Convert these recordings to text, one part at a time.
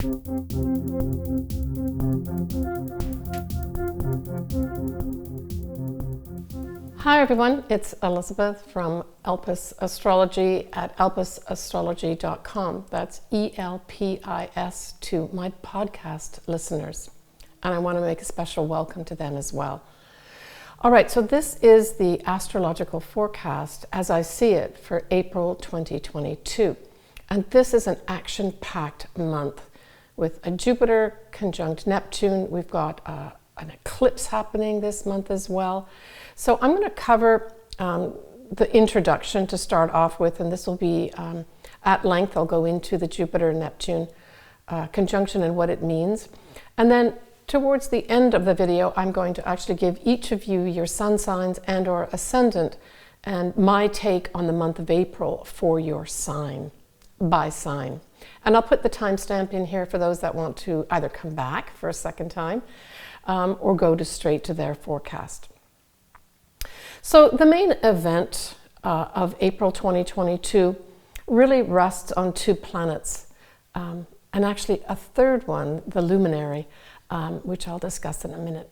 Hi everyone, it's Elizabeth from Elpis Astrology at elpisastrology.com. That's ELPIS to my podcast listeners. And I want to make a special welcome to them as well. All right, so this is the astrological forecast as I see it for April 2022. And this is an action-packed month with a Jupiter conjunct Neptune. We've got an eclipse happening this month as well. So I'm going to cover the introduction to start off with, and this will be at length. I'll go into the Jupiter-Neptune conjunction and what it means. And then towards the end of the video, I'm going to actually give each of you your sun signs and or ascendant and my take on the month of April for your sign by sign. And I'll put the timestamp in here for those that want to either come back for a second time or go straight to their forecast. So the main event of April 2022 really rests on two planets, and actually a third one, the luminary, which I'll discuss in a minute.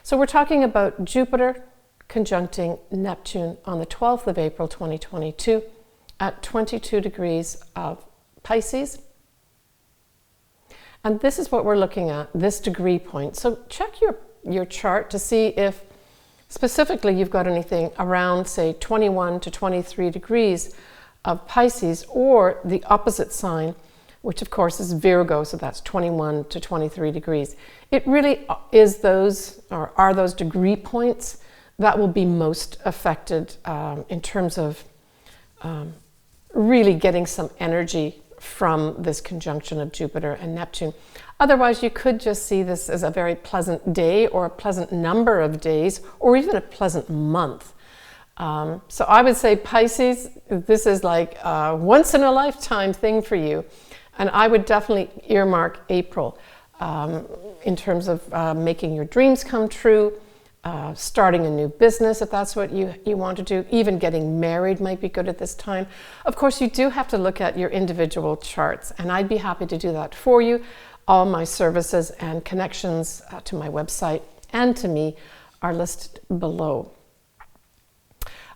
So we're talking about Jupiter conjuncting Neptune on the 12th of April 2022 at 22 degrees of Pisces. And this is what we're looking at, this degree point. So check your chart to see if specifically you've got anything around, say, 21 to 23 degrees of Pisces, or the opposite sign, which of course is Virgo, so that's 21 to 23 degrees. It really is those, or are those degree points that will be most affected in terms of really getting some energy from this conjunction of Jupiter and Neptune. Otherwise, you could just see this as a very pleasant day or a pleasant number of days or even a pleasant month. So I would say Pisces, this is like a once in a lifetime thing for you. And I would definitely earmark April in terms of making your dreams come true, starting a new business if that's what you want to do. Even getting married might be good at this time. Of course, you do have to look at your individual charts, and I'd be happy to do that for you. All my services and connections to my website and to me are listed below.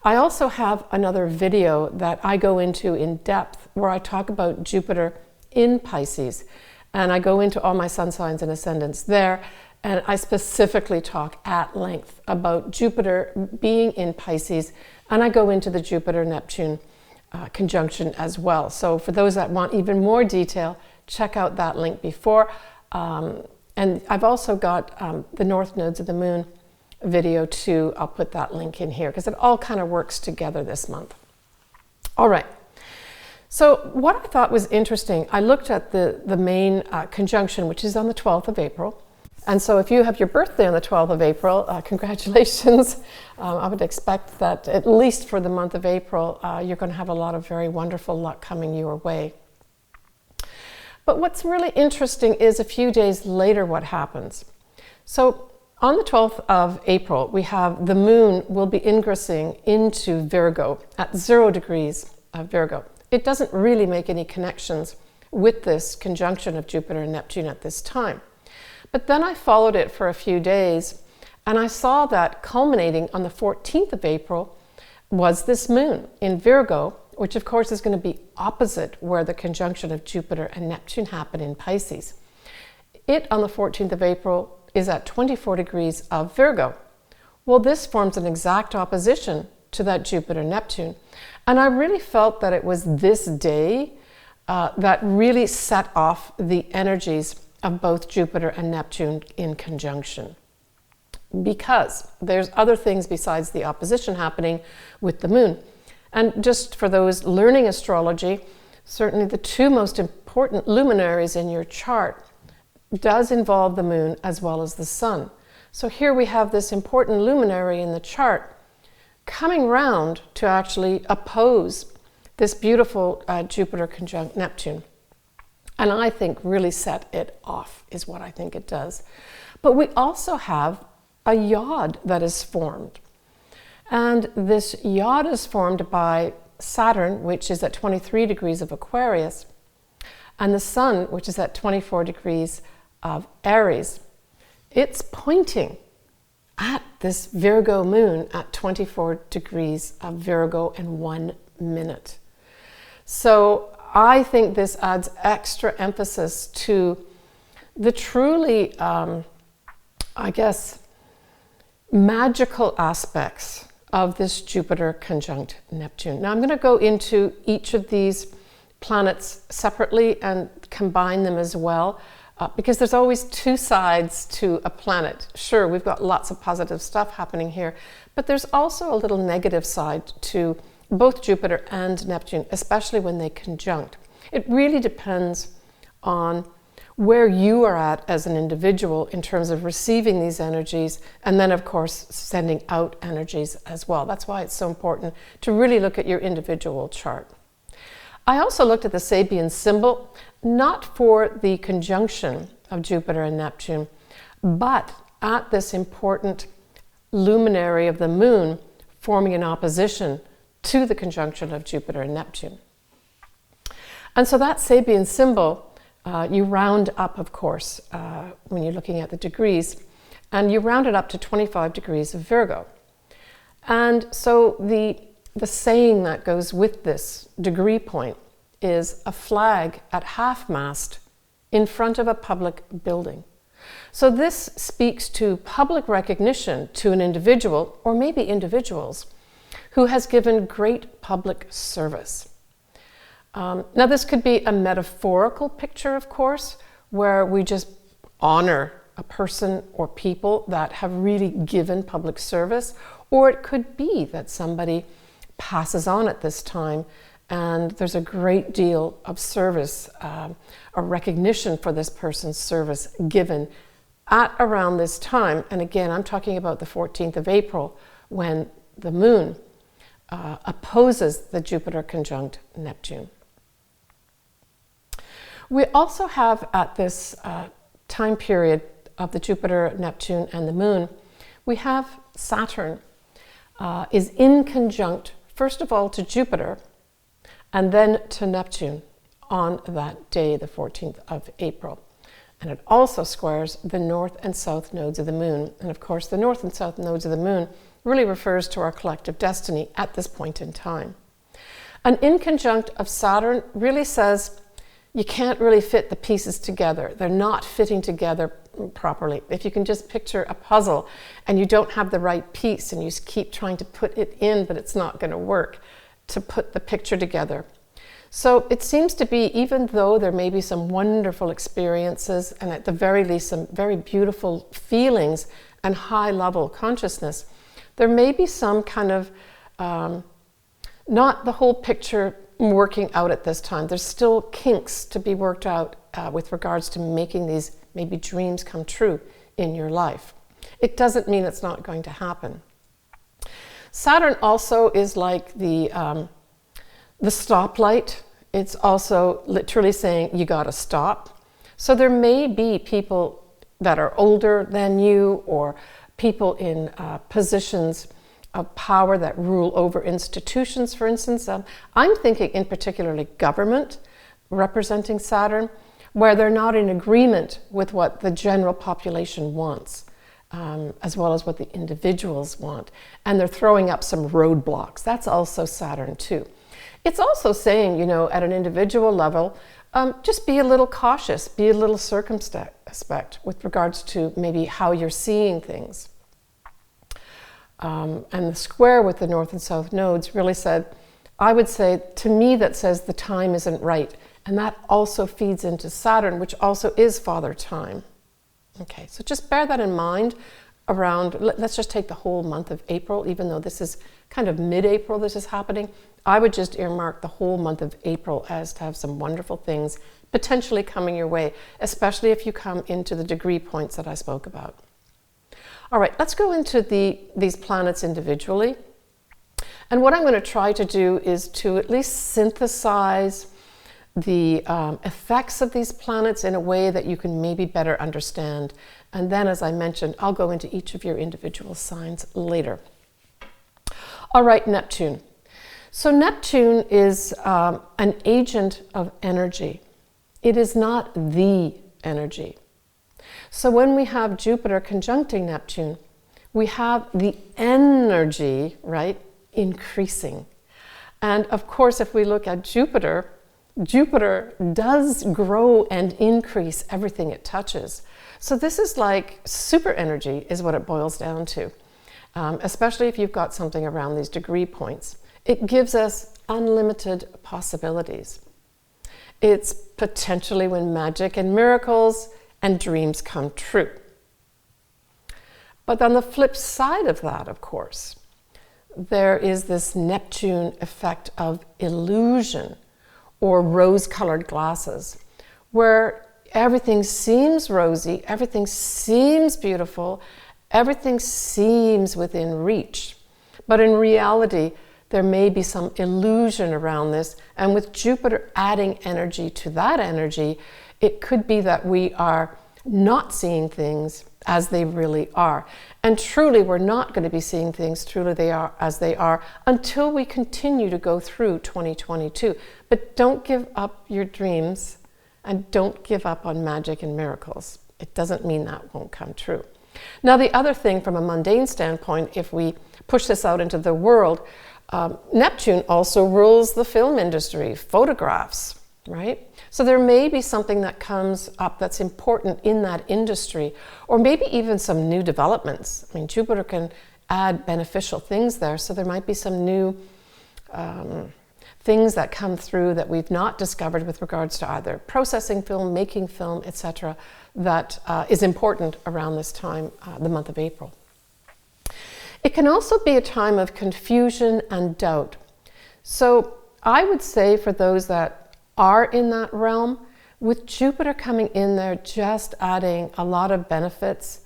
I also have another video that I go into in depth where I talk about Jupiter in Pisces, and I go into all my sun signs and ascendants there, and I specifically talk at length about Jupiter being in Pisces, and I go into the Jupiter-Neptune conjunction as well. So for those that want even more detail, check out that link before. And I've also got the North Nodes of the Moon video too. I'll put that link in here because it all kind of works together this month. All right. So what I thought was interesting, I looked at the main conjunction, which is on the 12th of April. And so if you have your birthday on the 12th of April, congratulations. I would expect that at least for the month of April, you're going to have a lot of very wonderful luck coming your way. But what's really interesting is a few days later what happens. So on the 12th of April, we have the moon will be ingressing into Virgo at 0 degrees of Virgo. It doesn't really make any connections with this conjunction of Jupiter and Neptune at this time. But then I followed it for a few days, and I saw that culminating on the 14th of April was this moon in Virgo, which of course is going to be opposite where the conjunction of Jupiter and Neptune happened in Pisces. It, on the 14th of April, is at 24 degrees of Virgo. Well, this forms an exact opposition to that Jupiter-Neptune. And I really felt that it was this day that really set off the energies of both Jupiter and Neptune in conjunction. Because there's other things besides the opposition happening with the moon. And just for those learning astrology, certainly the two most important luminaries in your chart does involve the moon as well as the sun. So here we have this important luminary in the chart coming round to actually oppose this beautiful Jupiter conjunct Neptune. And I think really set it off is what I think it does. But we also have a yod that is formed. And this yod is formed by Saturn, which is at 23 degrees of Aquarius, And the sun, which is at 24 degrees of Aries, it's pointing at this Virgo moon at 24 degrees of Virgo in 1 minute. So I think this adds extra emphasis to the truly, I guess, magical aspects of this Jupiter conjunct Neptune. Now I'm going to go into each of these planets separately and combine them as well, because there's always two sides to a planet. Sure, we've got lots of positive stuff happening here, but there's also a little negative side to both Jupiter and Neptune, especially when they conjunct. It really depends on where you are at as an individual in terms of receiving these energies, and then of course sending out energies as well. That's why it's so important to really look at your individual chart. I also looked at the Sabian symbol, not for the conjunction of Jupiter and Neptune, but at this important luminary of the moon forming an opposition to the conjunction of Jupiter and Neptune. And so that Sabian symbol, you round up, of course, when you're looking at the degrees, and you round it up to 25 degrees of Virgo. And so the saying that goes with this degree point is a flag at half-mast in front of a public building. So this speaks to public recognition to an individual, or maybe individuals, who has given great public service. Now this could be a metaphorical picture, of course, where we just honor a person or people that have really given public service, or it could be that somebody passes on at this time and there's a great deal of service, a recognition for this person's service given at around this time. And again, I'm talking about the 14th of April, when the moon opposes the Jupiter conjunct Neptune. We also have at this time period of the Jupiter, Neptune, and the moon, we have Saturn is in conjunct, first of all, to Jupiter, and then to Neptune on that day, the 14th of April. And it also squares the north and south nodes of the moon. And of course, the north and south nodes of the moon really refers to our collective destiny at this point in time. An inconjunct of Saturn really says you can't really fit the pieces together. They're not fitting together properly. If you can just picture a puzzle and you don't have the right piece and you keep trying to put it in, but it's not going to work to put the picture together. So it seems to be, even though there may be some wonderful experiences and at the very least some very beautiful feelings and high level consciousness, there may be some kind of not the whole picture working out at this time. There's still kinks to be worked out with regards to making these maybe dreams come true in your life. It doesn't mean it's not going to happen. Saturn also is like the stoplight. It's also literally saying you got to stop. So there may be people that are older than you, or people in positions of power that rule over institutions, for instance. I'm thinking in particularly government representing Saturn, where they're not in agreement with what the general population wants, as well as what the individuals want. And they're throwing up some roadblocks. That's also Saturn too. It's also saying, you know, at an individual level, just be a little cautious, be a little circumspect with regards to maybe how you're seeing things. And the square with the north and south nodes really said, I would say, to me, that says the time isn't right. And that also feeds into Saturn, which also is Father Time. Okay, so just bear that in mind around, let's just take the whole month of April, even though this is kind of mid-April this is happening. I would just earmark the whole month of April as to have some wonderful things potentially coming your way, especially if you come into the degree points that I spoke about. All right, let's go into these planets individually. And what I'm going to try to do is to at least synthesize the effects of these planets in a way that you can maybe better understand. And then, as I mentioned, I'll go into each of your individual signs later. All right, Neptune. So Neptune is an agent of energy. It is not the energy. So when we have Jupiter conjuncting Neptune, we have the energy, right, increasing. And of course, if we look at Jupiter, Jupiter does grow and increase everything it touches. So this is like super energy is what it boils down to, especially if you've got something around these degree points. It gives us unlimited possibilities. It's potentially when magic and miracles and dreams come true. But on the flip side of that, of course, there is this Neptune effect of illusion or rose-colored glasses, where everything seems rosy, everything seems beautiful, everything seems within reach. But in reality, there may be some illusion around this, and with Jupiter adding energy to that energy, it could be that we are not seeing things as they really are. And truly, we're not going to be seeing things truly as they are until we continue to go through 2022. But don't give up your dreams and don't give up on magic and miracles. It doesn't mean that won't come true. Now, the other thing from a mundane standpoint, if we push this out into the world, Neptune also rules the film industry, photographs, right? So there may be something that comes up that's important in that industry, or maybe even some new developments. I mean, Jupiter can add beneficial things there, so there might be some new things that come through that we've not discovered with regards to either processing film, making film, etc., that is important around this time, the month of April. It can also be a time of confusion and doubt. So I would say for those that are in that realm, with Jupiter coming in there, just adding a lot of benefits,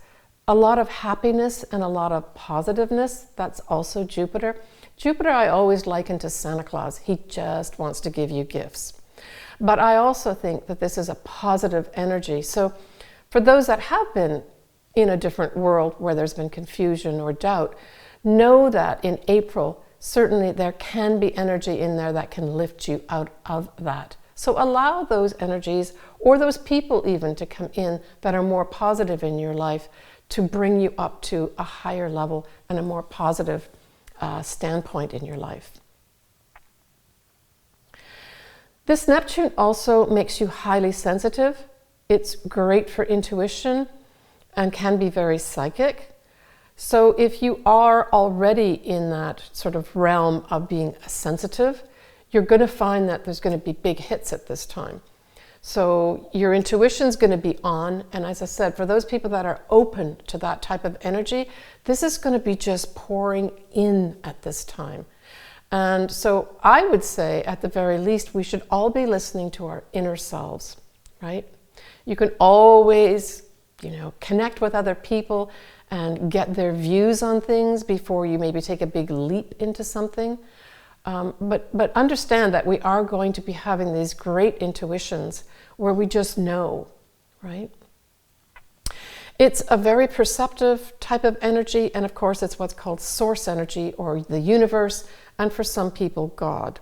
a lot of happiness and a lot of positiveness, that's also Jupiter. Jupiter I always liken to Santa Claus. He just wants to give you gifts. But I also think that this is a positive energy. So for those that have been in a different world where there's been confusion or doubt, know that in April, certainly there can be energy in there that can lift you out of that. So allow those energies, or those people even, to come in that are more positive in your life to bring you up to a higher level and a more positive standpoint in your life. This Neptune also makes you highly sensitive. It's great for intuition and can be very psychic. So if you are already in that sort of realm of being sensitive, you're going to find that there's going to be big hits at this time. So your intuition's going to be on, and as I said, for those people that are open to that type of energy, this is going to be just pouring in at this time. And so I would say, at the very least, we should all be listening to our inner selves, right? You can always, connect with other people and get their views on things before you maybe take a big leap into something. But understand that we are going to be having these great intuitions where we just know, right? It's a very perceptive type of energy, and of course it's what's called source energy, or the universe, and for some people, God.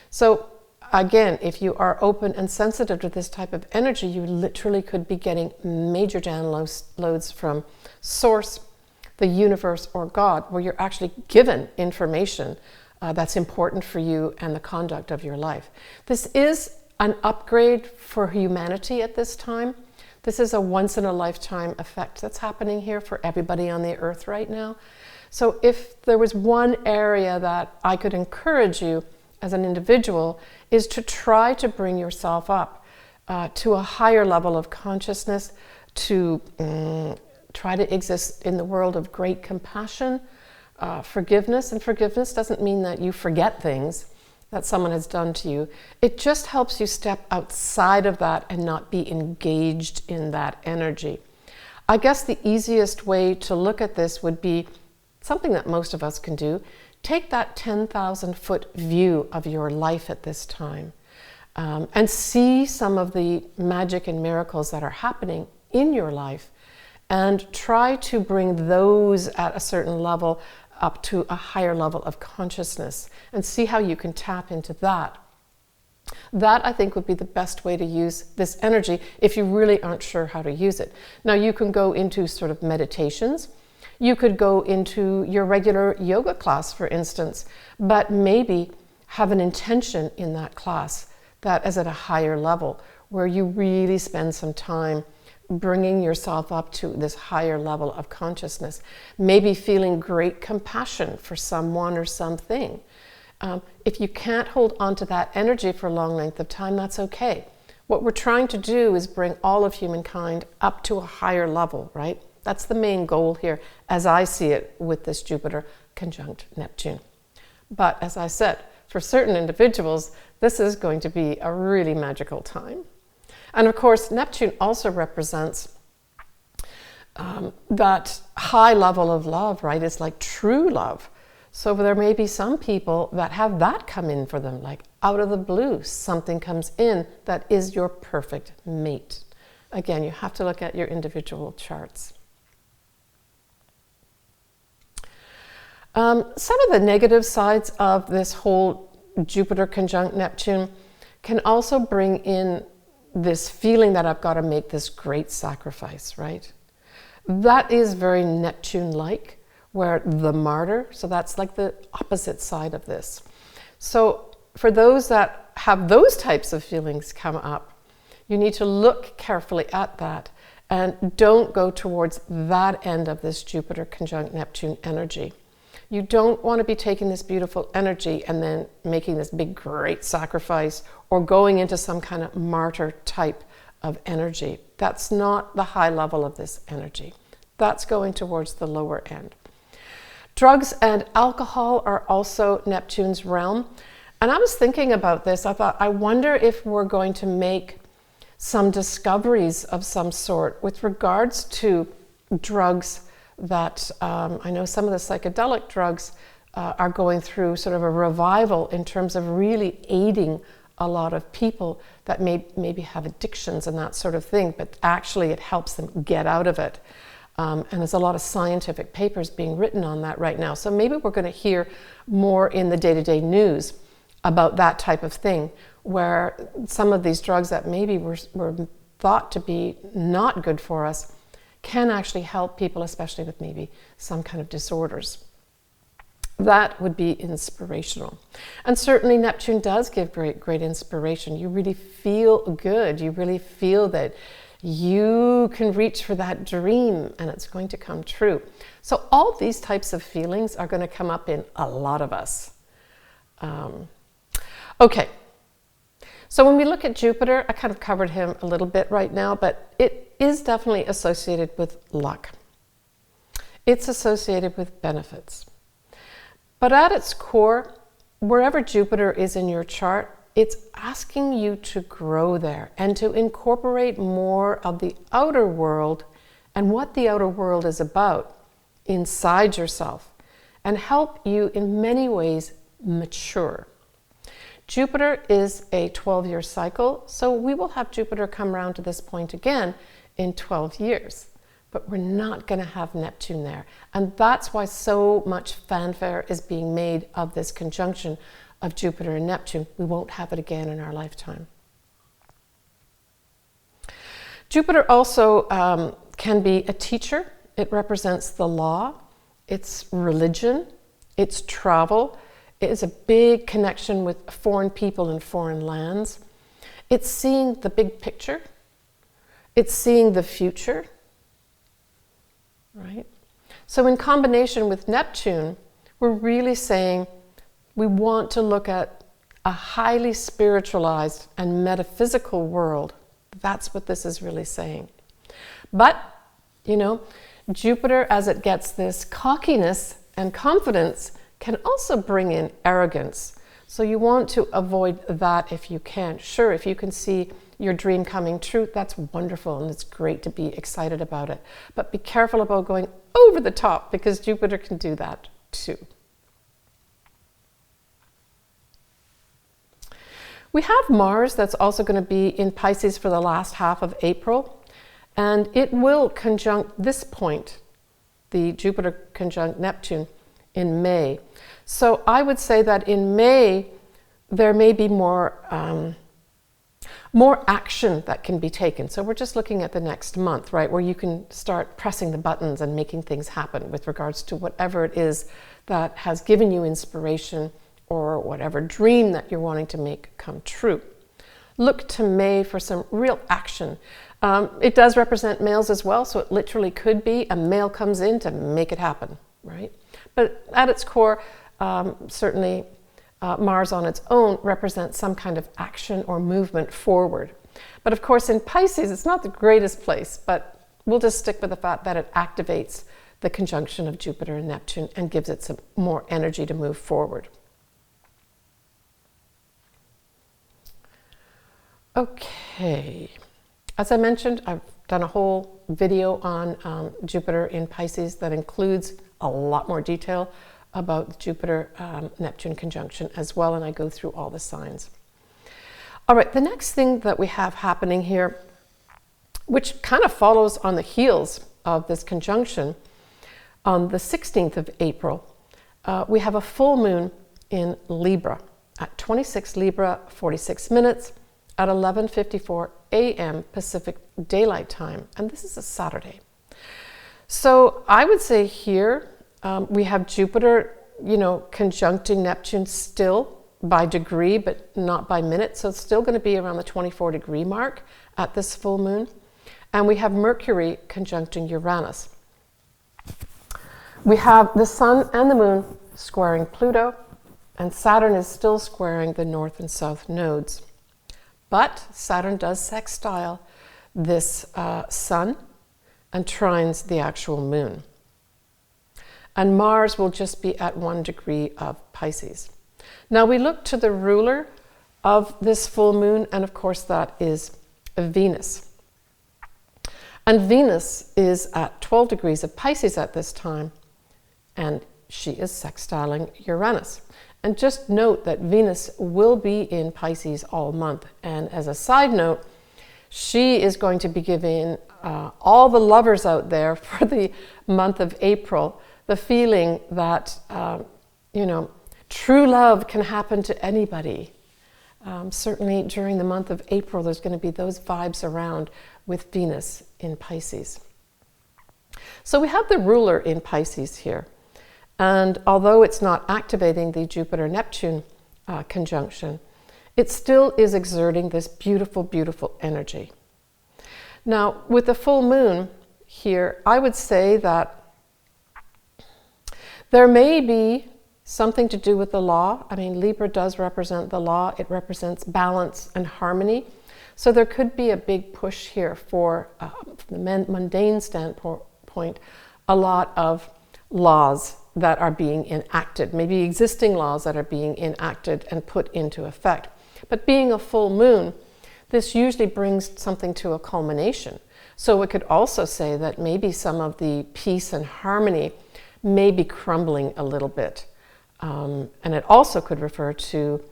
So again, if you are open and sensitive to this type of energy, you literally could be getting major downloads from source, the universe, or God, where you're actually given information that's important for you and the conduct of your life. This is an upgrade for humanity at this time. This is a once-in-a-lifetime effect that's happening here for everybody on the earth right now. So if there was one area that I could encourage you as an individual, is to try to bring yourself up to a higher level of consciousness, to try to exist in the world of great compassion, forgiveness. And forgiveness doesn't mean that you forget things that someone has done to you. It just helps you step outside of that and not be engaged in that energy. I guess the easiest way to look at this would be something that most of us can do. Take that 10,000-foot view of your life at this time and see some of the magic and miracles that are happening in your life, and try to bring those at a certain level up to a higher level of consciousness, and see how you can tap into that. That, I think, would be the best way to use this energy if you really aren't sure how to use it. Now, you can go into sort of meditations. You could go into your regular yoga class, for instance, but maybe have an intention in that class that is at a higher level, where you really spend some time bringing yourself up to this higher level of consciousness. Maybe feeling great compassion for someone or something. If you can't hold on to that energy for a long length of time, that's okay. What we're trying to do is bring all of humankind up to a higher level, right? That's the main goal here, as I see it with this Jupiter conjunct Neptune. But as I said, for certain individuals, this is going to be a really magical time. And of course, Neptune also represents that high level of love, right? It's like true love. So there may be some people that have that come in for them, like out of the blue, something comes in that is your perfect mate. Again, you have to look at your individual charts. Some of the negative sides of this whole Jupiter conjunct Neptune can also bring in this feeling that I've got to make this great sacrifice, right? That is very Neptune-like, where the martyr, so that's like the opposite side of this. So for those that have those types of feelings come up, you need to look carefully at that and don't go towards that end of this Jupiter conjunct Neptune energy. You don't want to be taking this beautiful energy and then making this big, great sacrifice or going into some kind of martyr type of energy. That's not the high level of this energy. That's going towards the lower end. Drugs and alcohol are also Neptune's realm. And I was thinking about this. I thought, I wonder if we're going to make some discoveries of some sort with regards to drugs that I know some of the psychedelic drugs are going through sort of a revival in terms of really aiding a lot of people that maybe have addictions and that sort of thing, but actually it helps them get out of it. And there's a lot of scientific papers being written on that right now. So maybe we're going to hear more in the day-to-day news about that type of thing, where some of these drugs that maybe were thought to be not good for us can actually help people, especially with maybe some kind of disorders. That would be inspirational. And certainly Neptune does give great inspiration. You really feel good. You really feel that you can reach for that dream and it's going to come true. So all these types of feelings are going to come up in a lot of us. Okay. So when we look at Jupiter, I kind of covered him a little bit right now, but it is definitely associated with luck. It's associated with benefits. But at its core, wherever Jupiter is in your chart, it's asking you to grow there and to incorporate more of the outer world and what the outer world is about inside yourself and help you in many ways mature. Jupiter is a 12-year cycle, so we will have Jupiter come around to this point again in 12 years. But we're not going to have Neptune there. And that's why so much fanfare is being made of this conjunction of Jupiter and Neptune. We won't have it again in our lifetime. Jupiter also can be a teacher. It represents the law, it's religion, it's travel. It is a big connection with foreign people and foreign lands. It's seeing the big picture. It's seeing the future. Right? So in combination with Neptune, we're really saying we want to look at a highly spiritualized and metaphysical world. That's what this is really saying. But, you know, Jupiter, as it gets this cockiness and confidence, can also bring in arrogance. So you want to avoid that if you can. Sure, if you can see your dream coming true, that's wonderful and it's great to be excited about it. But be careful about going over the top because Jupiter can do that too. We have Mars that's also going to be in Pisces for the last half of April, and it will conjunct this point, the Jupiter conjunct Neptune, in May. So I would say that in May, there may be more more action that can be taken. So we're just looking at the next month, right, where you can start pressing the buttons and making things happen with regards to whatever it is that has given you inspiration or whatever dream that you're wanting to make come true. Look to May for some real action. It does represent males as well, so it literally could be a male comes in to make it happen, right? But at its core, certainly Mars on its own represents some kind of action or movement forward. But of course in Pisces, it's not the greatest place, but we'll just stick with the fact that it activates the conjunction of Jupiter and Neptune and gives it some more energy to move forward. Okay, as I mentioned, I've done a whole video on Jupiter in Pisces that includes a lot more detail about the Jupiter-Neptune conjunction as well, and I go through all the signs. All right, the next thing that we have happening here, which kind of follows on the heels of this conjunction, on the 16th of April, we have a full moon in Libra at 26 Libra, 46 minutes, at 11:54 a.m. Pacific Daylight Time, and this is a Saturday. So I would say here we have Jupiter, conjuncting Neptune still by degree, but not by minute. So it's still going to be around the 24-degree mark at this full moon. And we have Mercury conjuncting Uranus. We have the Sun and the Moon squaring Pluto, and Saturn is still squaring the North and South nodes. But Saturn does sextile this Sun and trines the actual Moon. And Mars will just be at 1 degree of Pisces. Now we look to the ruler of this full moon, and of course that is Venus. And Venus is at 12 degrees of Pisces at this time, and she is sextiling Uranus. And just note that Venus will be in Pisces all month. And as a side note, she is going to be giving all the lovers out there for the month of April the feeling that, true love can happen to anybody. Certainly during the month of April, there's going to be those vibes around with Venus in Pisces. So we have the ruler in Pisces here. And although it's not activating the Jupiter-Neptune conjunction, it still is exerting this beautiful, beautiful energy. Now, with the full moon here, I would say that there may be something to do with the law. I mean, Libra does represent the law. It represents balance and harmony. So there could be a big push here for, from the mundane standpoint, a lot of laws that are being enacted, maybe existing laws that are being enacted and put into effect. But being a full moon, this usually brings something to a culmination. So we could also say that maybe some of the peace and harmony may be crumbling a little bit. And it also could refer to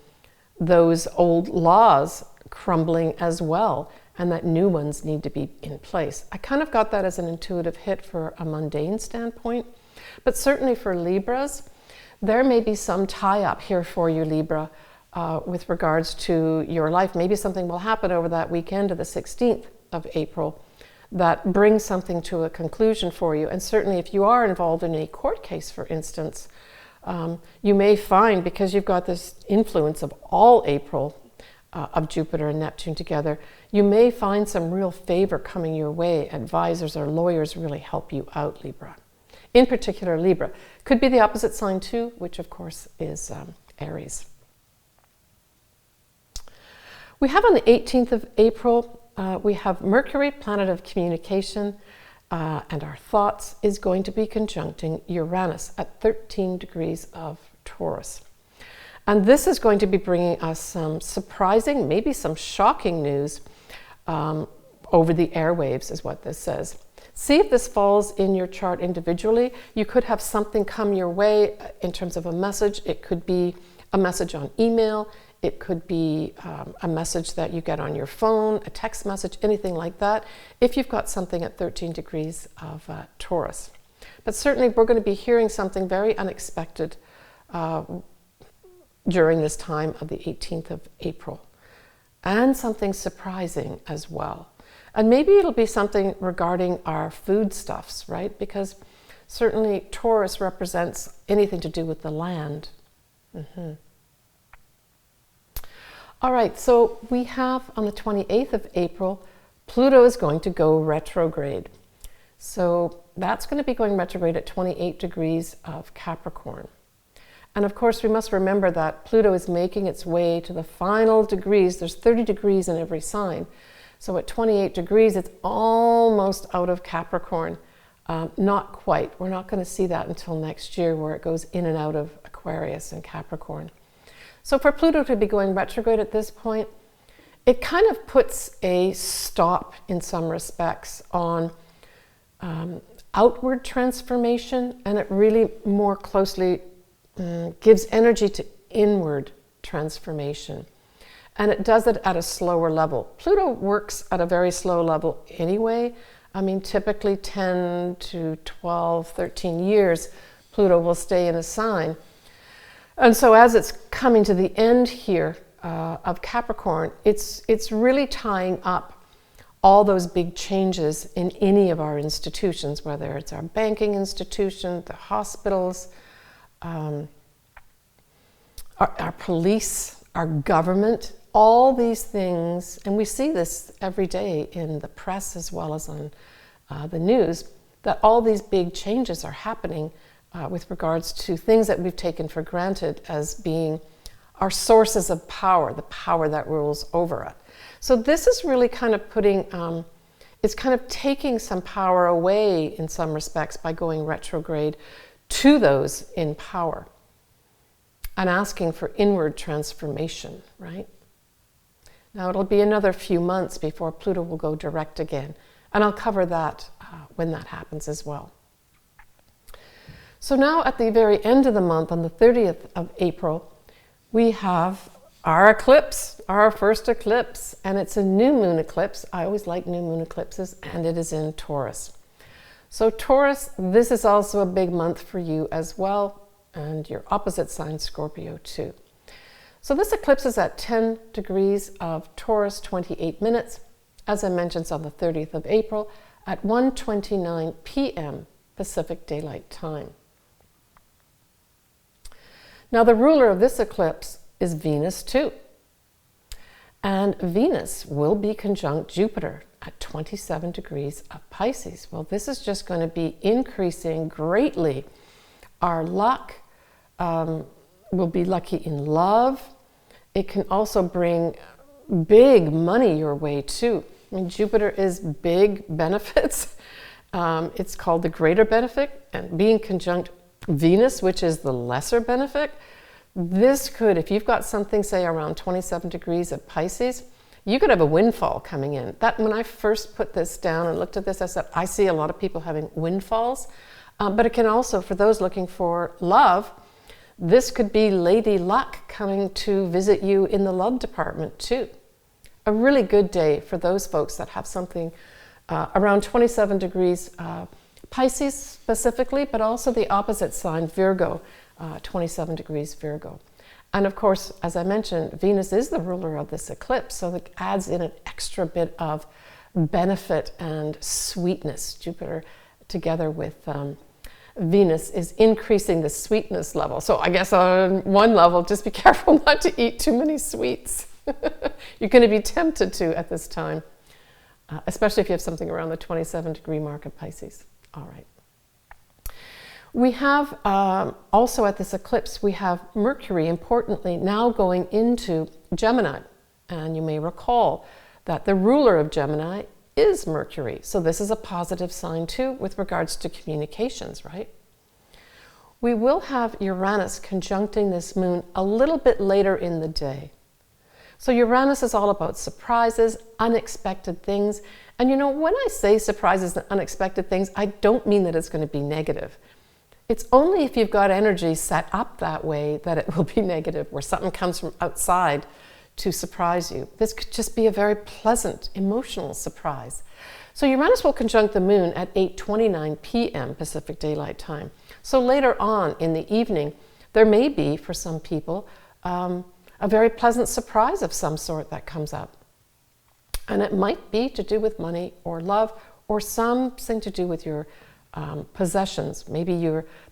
those old laws crumbling as well, and that new ones need to be in place. I kind of got that as an intuitive hit for a mundane standpoint. But certainly for Libras, there may be some tie-up here for you, Libra, with regards to your life. Maybe something will happen over that weekend of the 16th of April that brings something to a conclusion for you. And certainly if you are involved in a court case, for instance, you may find, because you've got this influence of all April of Jupiter and Neptune together, you may find some real favor coming your way. Advisors or lawyers really help you out, Libra. In particular, Libra. Could be the opposite sign too, which of course is Aries. We have on the 18th of April, we have Mercury, planet of communication, and our thoughts, is going to be conjuncting Uranus at 13 degrees of Taurus. And this is going to be bringing us some surprising, maybe some shocking news over the airwaves, is what this says. See if this falls in your chart individually. You could have something come your way in terms of a message. It could be a message on email. It could be a message that you get on your phone, a text message, anything like that, if you've got something at 13 degrees of Taurus. But certainly we're going to be hearing something very unexpected during this time of the 18th of April. and something surprising as well. And maybe it'll be something regarding our foodstuffs, right? Because certainly Taurus represents anything to do with the land. All right, so we have on the 28th of April, Pluto is going to go retrograde. So that's going to be going retrograde at 28 degrees of Capricorn. And of course, we must remember that Pluto is making its way to the final degrees. There's 30 degrees in every sign. So at 28 degrees, it's almost out of Capricorn. Not quite. We're not going to see that until next year, where it goes in and out of Aquarius and Capricorn. So for Pluto to be going retrograde at this point, it kind of puts a stop in some respects on outward transformation, and it really more closely gives energy to inward transformation. And it does it at a slower level. Pluto works at a very slow level anyway. I mean, typically 10 to 12, 13 years, Pluto will stay in a sign. And so as it's coming to the end here of Capricorn, it's really tying up all those big changes in any of our institutions, whether it's our banking institution, the hospitals, our police, our government, all these things. And we see this every day in the press as well as on the news, that all these big changes are happening with regards to things that we've taken for granted as being our sources of power, the power that rules over it. So this is really kind of putting, it's kind of taking some power away in some respects by going retrograde to those in power and asking for inward transformation, right? Now it'll be another few months before Pluto will go direct again, and I'll cover that when that happens as well. So now at the very end of the month, on the 30th of April, we have our eclipse, our first eclipse, and it's a new moon eclipse. I always like new moon eclipses, and it is in Taurus. So Taurus, this is also a big month for you as well, and your opposite sign, Scorpio, too. So this eclipse is at 10 degrees of Taurus, 28 minutes. As I mentioned, it's on the 30th of April at 1:29 p.m. Pacific Daylight Time. Now the ruler of this eclipse is Venus too. And Venus will be conjunct Jupiter at 27 degrees of Pisces. Well, this is just going to be increasing greatly our luck. We'll be lucky in love. It can also bring big money your way too. I mean, Jupiter is big benefits. It's called the greater benefic, and being conjunct Venus, which is the lesser benefic, this could, if you've got something, say, around 27 degrees of Pisces, you could have a windfall coming in. That, when I first put this down and looked at this, I said, I see a lot of people having windfalls, but it can also, for those looking for love, this could be Lady Luck coming to visit you in the love department too. A really good day for those folks that have something around 27 degrees Pisces specifically, but also the opposite sign, Virgo, 27 degrees Virgo. And of course, as I mentioned, Venus is the ruler of this eclipse, so it adds in an extra bit of benefit and sweetness. Jupiter together with Venus is increasing the sweetness level. So I guess on one level, just be careful not to eat too many sweets. You're going to be tempted to at this time, especially if you have something around the 27 degree mark of Pisces. All right. We have also at this eclipse, we have Mercury, importantly, now going into Gemini. And you may recall that the ruler of Gemini is Mercury. So this is a positive sign too with regards to communications, right? We will have Uranus conjuncting this moon a little bit later in the day. So Uranus is all about surprises, unexpected things. And you know, when I say surprises and unexpected things, I don't mean that it's going to be negative. It's only if you've got energy set up that way that it will be negative, where something comes from outside to surprise you. This could just be a very pleasant, emotional surprise. So Uranus will conjunct the moon at 8:29 p.m. Pacific Daylight Time. So later on in the evening, there may be, for some people, a very pleasant surprise of some sort that comes up. And it might be to do with money or love or something to do with your possessions. Maybe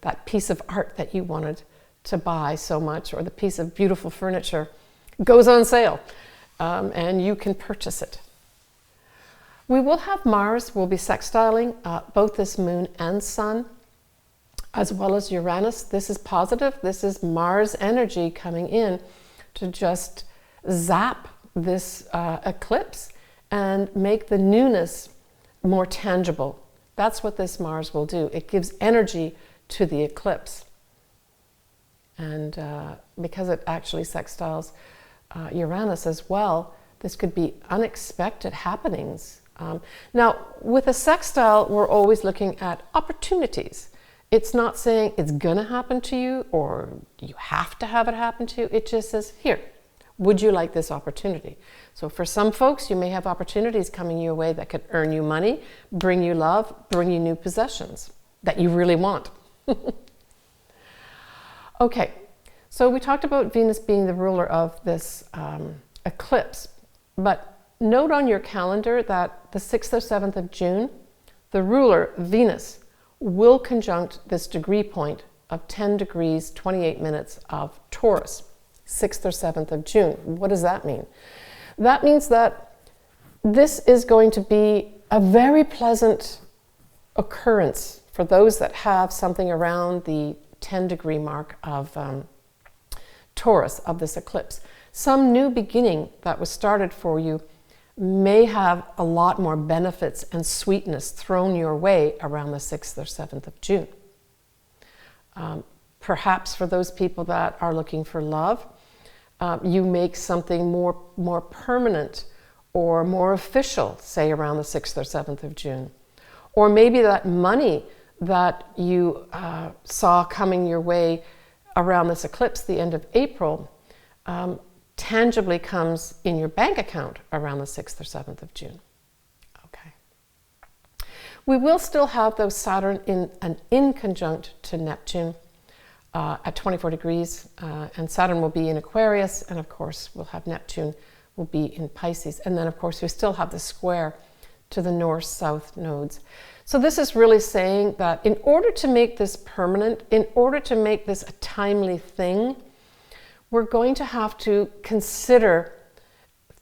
that piece of art that you wanted to buy so much, or the piece of beautiful furniture goes on sale, and you can purchase it. We will have Mars will be sextiling both this moon and sun, as well as Uranus. This is positive. This is Mars energy coming in to just zap this eclipse and make the newness more tangible. That's what this Mars will do. It gives energy to the eclipse. And because it actually sextiles Uranus as well, this could be unexpected happenings. Now, with a sextile, we're always looking at opportunities. It's not saying it's going to happen to you or you have to have it happen to you. It just says, here, would you like this opportunity? So for some folks, you may have opportunities coming your way that could earn you money, bring you love, bring you new possessions that you really want. Okay, so we talked about Venus being the ruler of this eclipse, but note on your calendar that the 6th or 7th of June, the ruler, Venus, will conjunct this degree point of 10 degrees, 28 minutes of Taurus, 6th or 7th of June. What does that mean? That means that this is going to be a very pleasant occurrence for those that have something around the 10-degree mark of Taurus, of this eclipse. Some new beginning that was started for you may have a lot more benefits and sweetness thrown your way around the 6th or 7th of June. Perhaps for those people that are looking for love, you make something more permanent or more official, say around the 6th or 7th of June. Or maybe that money that you saw coming your way around this eclipse, the end of April, tangibly comes in your bank account around the 6th or 7th of June. Okay. We will still have those Saturn in conjunct to Neptune at 24 degrees, and Saturn will be in Aquarius, and of course we'll have Neptune will be in Pisces. And then of course we still have the square to the north-south nodes. So this is really saying that in order to make this permanent, in order to make this a timely thing, we're going to have to consider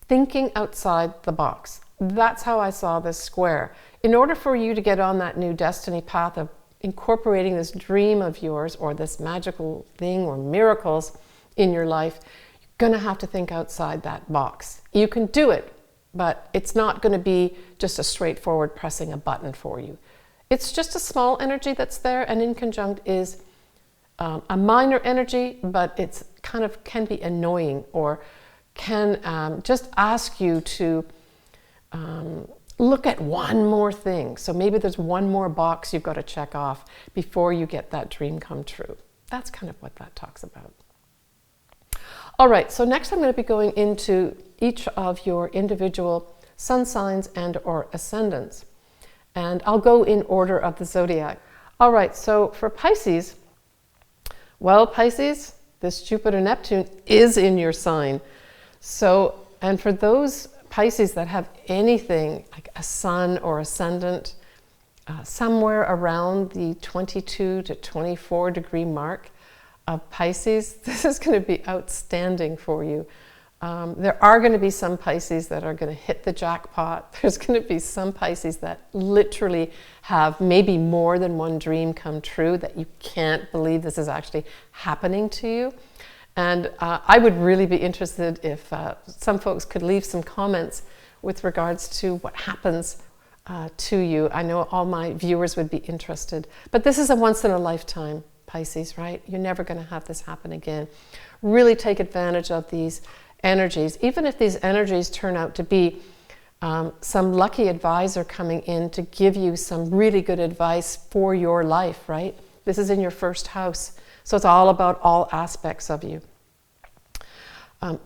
thinking outside the box. That's how I saw this square. In order for you to get on that new destiny path of incorporating this dream of yours or this magical thing or miracles in your life, you're going to have to think outside that box. You can do it, but it's not going to be just a straightforward pressing a button for you. It's just a small energy that's there, and in conjunct is a minor energy, but it's kind of can be annoying or can just ask you to look at one more thing. So maybe there's one more box you've got to check off before you get that dream come true. That's kind of what that talks about. All right, so next I'm going to be going into each of your individual sun signs and or ascendants. And I'll go in order of the zodiac. All right, so for Pisces, well, Pisces, this Jupiter-Neptune is in your sign. So, and for those Pisces that have anything like a sun or ascendant somewhere around the 22 to 24 degree mark of Pisces, this is going to be outstanding for you. There are going to be some Pisces that are going to hit the jackpot. There's going to be some Pisces that literally have maybe more than one dream come true that you can't believe this is actually happening to you. And I would really be interested if some folks could leave some comments with regards to what happens to you. I know all my viewers would be interested. But this is a once-in-a-lifetime Pisces, right? You're never going to have this happen again. Really take advantage of these energies, even if these energies turn out to be some lucky advisor coming in to give you some really good advice for your life, right? This is in your first house, so it's all about all aspects of you.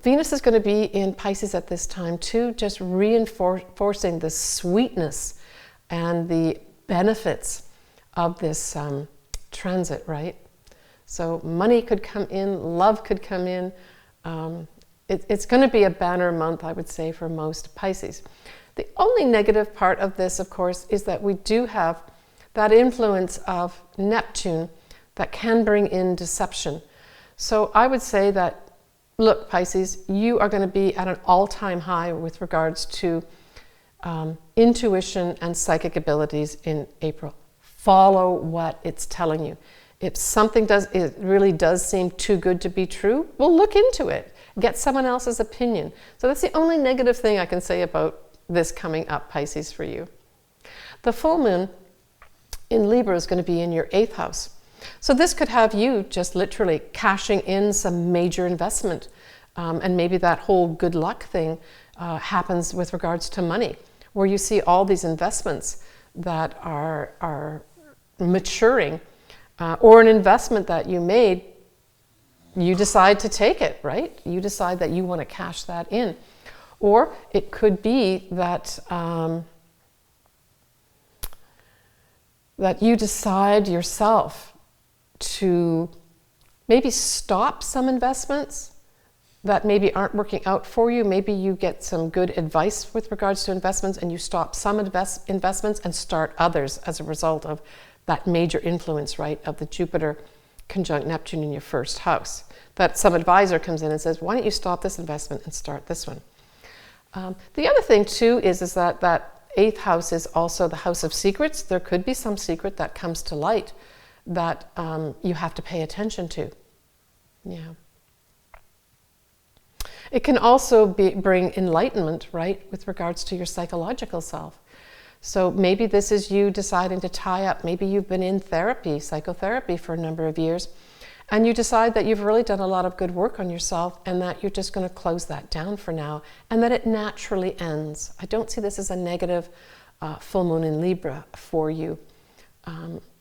Venus is going to be in Pisces at this time too, just reinforcing the sweetness and the benefits of this transit, right? So money could come in, love could come in, It's going to be a banner month, I would say, for most Pisces. The only negative part of this, of course, is that we do have that influence of Neptune that can bring in deception. So I would say that, look, Pisces, you are going to be at an all-time high with regards to intuition and psychic abilities in April. Follow what it's telling you. If something it really does seem too good to be true, well, look into it. Get someone else's opinion. So that's the only negative thing I can say about this coming up, Pisces, for you. The full moon in Libra is going to be in your 8th house. So this could have you just literally cashing in some major investment. And maybe that whole good luck thing happens with regards to money, where you see all these investments that are maturing, or an investment that you made, you decide to take it, right? You decide that you want to cash that in. Or it could be that that you decide yourself to maybe stop some investments that maybe aren't working out for you. Maybe you get some good advice with regards to investments and you stop some investments and start others as a result of that major influence, right, of the Jupiter conjunct Neptune in your 1st house. That some advisor comes in and says, why don't you stop this investment and start this one? The other thing too is that 8th house is also the house of secrets. There could be some secret that comes to light that you have to pay attention to. Yeah. It can also bring enlightenment, right, with regards to your psychological self. So maybe this is you deciding to tie up. Maybe you've been in therapy, psychotherapy for a number of years, and you decide that you've really done a lot of good work on yourself and that you're just going to close that down for now and that it naturally ends. I don't see this as a negative full moon in Libra for you,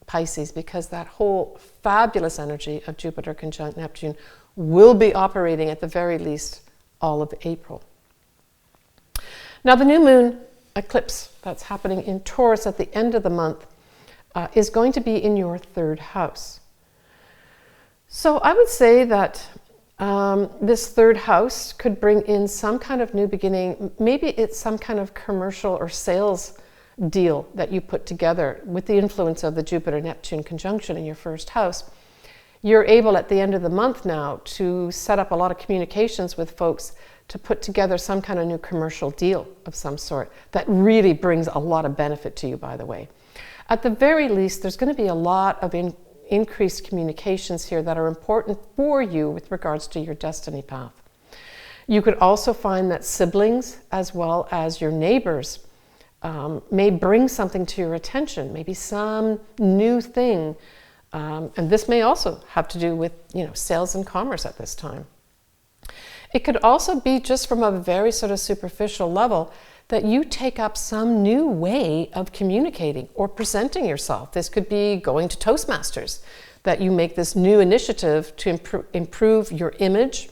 Pisces, because that whole fabulous energy of Jupiter conjunct Neptune will be operating at the very least all of April. Now the new moon eclipse that's happening in Taurus at the end of the month is going to be in your 3rd house. So I would say that this 3rd house could bring in some kind of new beginning. Maybe it's some kind of commercial or sales deal that you put together with the influence of the Jupiter-Neptune conjunction in your 1st house. You're able at the end of the month now to set up a lot of communications with folks to put together some kind of new commercial deal of some sort that really brings a lot of benefit to you, by the way. At the very least, there's going to be a lot of increased communications here that are important for you with regards to your destiny path. You could also find that siblings as well as your neighbors may bring something to your attention, maybe some new thing. And this may also have to do with, sales and commerce at this time. It could also be just from a very sort of superficial level that you take up some new way of communicating or presenting yourself. This could be going to Toastmasters, that you make this new initiative to improve your image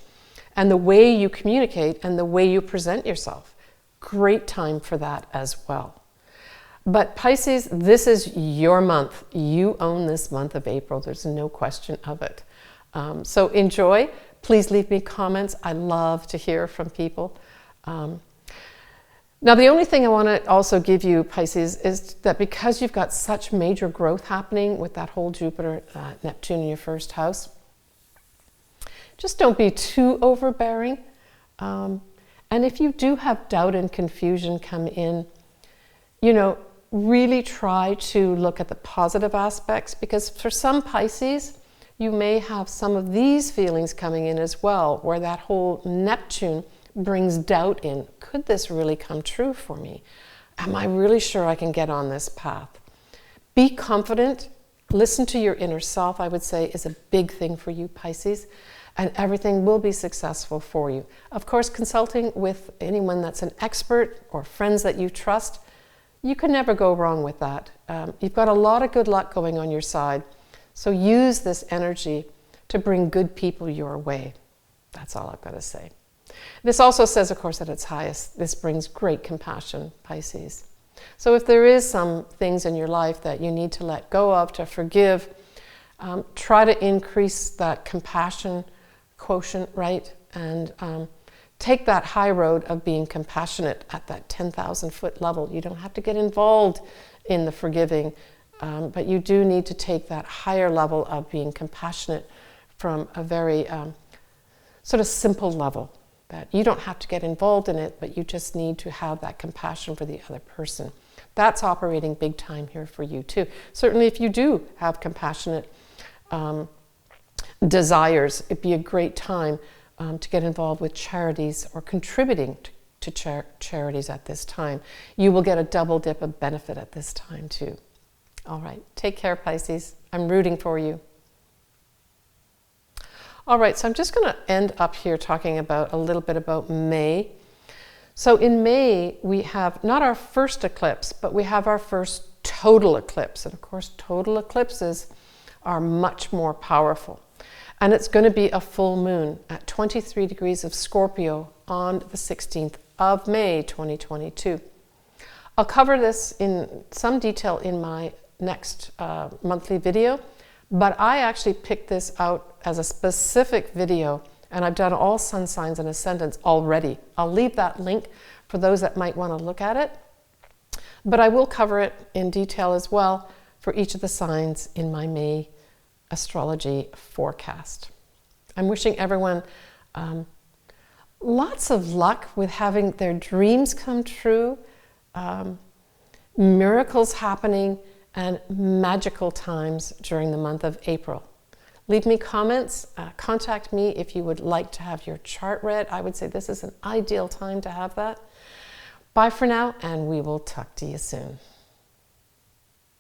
and the way you communicate and the way you present yourself. Great time for that as well. But Pisces, this is your month. You own this month of April. There's no question of it. So enjoy. Please leave me comments. I love to hear from people. Now, the only thing I want to also give you, Pisces, is that because you've got such major growth happening with that whole Jupiter, Neptune in your 1st house, just don't be too overbearing. And if you do have doubt and confusion come in, really try to look at the positive aspects, because for some Pisces, you may have some of these feelings coming in as well, where that whole Neptune brings doubt in. Could this really come true for me? Am I really sure I can get on this path? Be confident. Listen to your inner self, I would say, is a big thing for you, Pisces, and everything will be successful for you. Of course, consulting with anyone that's an expert or friends that you trust, you can never go wrong with that. You've got a lot of good luck going on your side, so use this energy to bring good people your way. That's all I've got to say. This also says, of course, at its highest, this brings great compassion, Pisces. So if there is some things in your life that you need to let go of, to forgive, try to increase that compassion quotient, right? And take that high road of being compassionate at that 10,000 foot level. You don't have to get involved in the forgiving, but you do need to take that higher level of being compassionate from a very sort of simple level, that you don't have to get involved in it, but you just need to have that compassion for the other person. That's operating big time here for you too. Certainly if you do have compassionate desires, it'd be a great time to get involved with charities or contributing to charities at this time. You will get a double dip of benefit at this time too. All right, take care, Pisces. I'm rooting for you. All right, so I'm just going to end up here talking about a little bit about May. So in May, we have not our first eclipse, but we have our first total eclipse. And of course, total eclipses are much more powerful. And it's going to be a full moon at 23 degrees of Scorpio on the 16th of May, 2022. I'll cover this in some detail in my next monthly video, but I actually picked this out as a specific video, and I've done all sun signs and ascendants already. I'll leave that link for those that might want to look at it, but I will cover it in detail as well for each of the signs in my May astrology forecast. I'm wishing everyone lots of luck with having their dreams come true, miracles happening, and magical times during the month of April. Leave me comments, contact me if you would like to have your chart read. I would say this is an ideal time to have that. Bye for now, and we will talk to you soon.